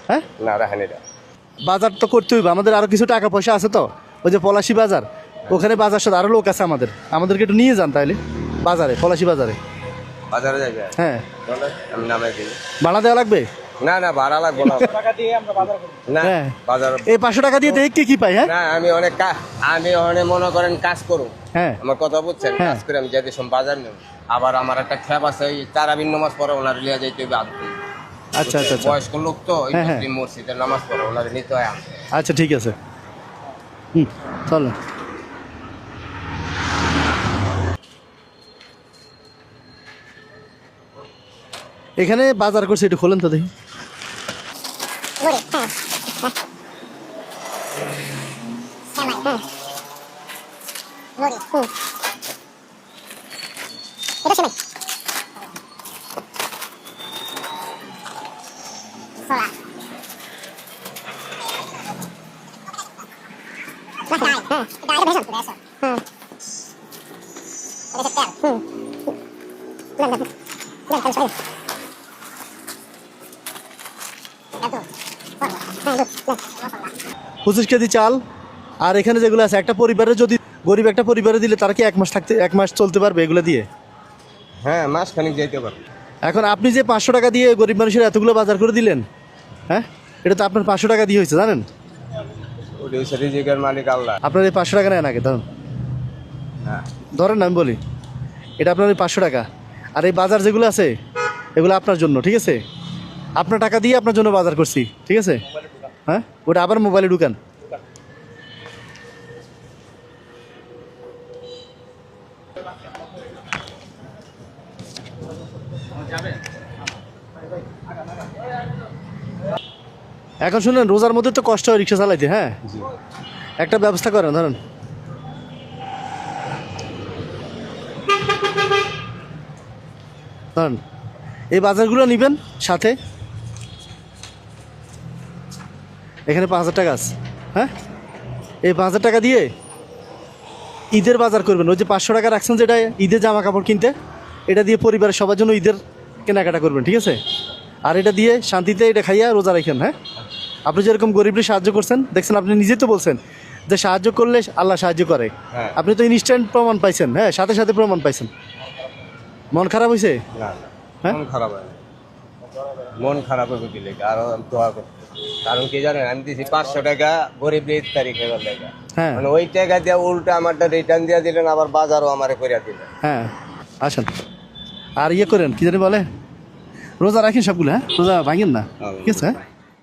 হ্যাঁ না রাখেন এটা। বাজার তো করতে হইবে, আমাদের আরো কিছু টাকা পয়সা আছে তো, ওই যে পলাশি বাজার, ওখানে বাজার সাথে আরো লোক আছে আমাদেরকে একটু নিয়ে যান তাইলে বাজারে, পলাশি বাজারে। বাজারে যাবে? হ্যাঁ চলো, আমি নামে দিই। ভাড়া দেওয়া লাগবে? না না ভাড়া লাগবে না। না হ্যাঁ বাজার এই 500 টাকা দিয়ে দেখে কি পাই? হ্যাঁ না, আমি অনেক মনে করেন কাজ করুন। হ্যাঁ আমার কথা বুঝছেন, কাজ করে আমি যেতে সব বাজার নেব। আবার আমার একটা খ্যাপ আছে, ওই তারাবির নামাজ পড়ে ওনার লিয়া যাইতে হবে আনতে। আচ্ছা আচ্ছা আচ্ছা বয়স্ক লোক তো, ওই হ্যাঁ, হ্যাঁ। মুসলিম মসজিদের নামাজ পড়ে ওনার নিতে হয় আনতে। আচ্ছা ঠিক আছে, চলো। এখানে বাজার করছে, একটু খোলেন তো দেখি। পঁচিশ কেজি চাল, আর এখানে যেগুলো আছে একটা পরিবারে যদি গরিব একটা পরিবারে দিলে তারা কি 1 মাস চলতে পারবে এগুলো দিয়ে? হ্যাঁ মাস খানিক যাইতে পারে। এখন আপনি যে 500 টাকা দিয়ে গরিব মানুষের এতগুলো বাজার করে দিলেন, হ্যাঁ এটা তো আপনার 500 টাকা দিয়ে হয়েছে জানেন? ওটা হচ্ছে রিজিকের মালিক আল্লাহ। আপনার এই 500 টাকা নেন আগে ধরুন, হ্যাঁ ধরেন না আমি বলি, এটা আপনার এই 500 টাকা, আর এই বাজার যেগুলো আছে এগুলো আপনার জন্য, ঠিক আছে? আপনার টাকা দিয়ে আপনার জন্য বাজার করছি, ঠিক আছে? হ্যাঁ ওটা আবার মোবাইলে ঢুকান। এখন শুনেন, রোজার মধ্যে তো কষ্ট হয় রিক্সা চালাইতে। হ্যাঁ একটা ব্যবস্থা করেন, ধরেন ধরেন এই বাজারগুলো নেবেন সাথে, এখানে 5,000 টাকা আছে। হ্যাঁ এই 5,000 টাকা দিয়ে ঈদের বাজার করবেন। ওই যে 500 টাকা রাখছেন যেটা ঈদের জামা কাপড় কিনতে, এটা দিয়ে পরিবারের সবার জন্য ঈদের কেনাকাটা করবেন, ঠিক আছে? আর এটা দিয়ে শান্তিতে এটা খাইয়া রোজা রাখেন। হ্যাঁ আপনি যেরকম গরিবদের সাহায্য করছেন, দেখছেন আপনি নিজেই তো বলছেন যে সাহায্য করলে আল্লাহ সাহায্য করে। হ্যাঁ। আপনি তো ইনস্ট্যান্ট প্রমাণ পাইছেন, হ্যাঁ সাথে সাথে প্রমাণ পাইছেন। মন খারাপ হয়েছে? না হ্যাঁ? মন খারাপ হয় না। মন খারাপ হবে দিলে আর দোয়া করতে। কারণ কি জানেন, আমি দিয়েছি 500 টাকা গরিব ইফতারি খেয়ে লেগা। হ্যাঁ মানে ওই টাকা দিয়ে উল্টা আমারটা রিটার্ন দিয়ে দিলেন, আবার বাজারও আমারে করে দিলেন। হ্যাঁ আসেন, আর ইয়ে করেন কি জানি বলে, রোজা রাখেন সবগুলো। হ্যাঁ রোজা ভাঙেন না, ঠিক আছে? হ্যাঁ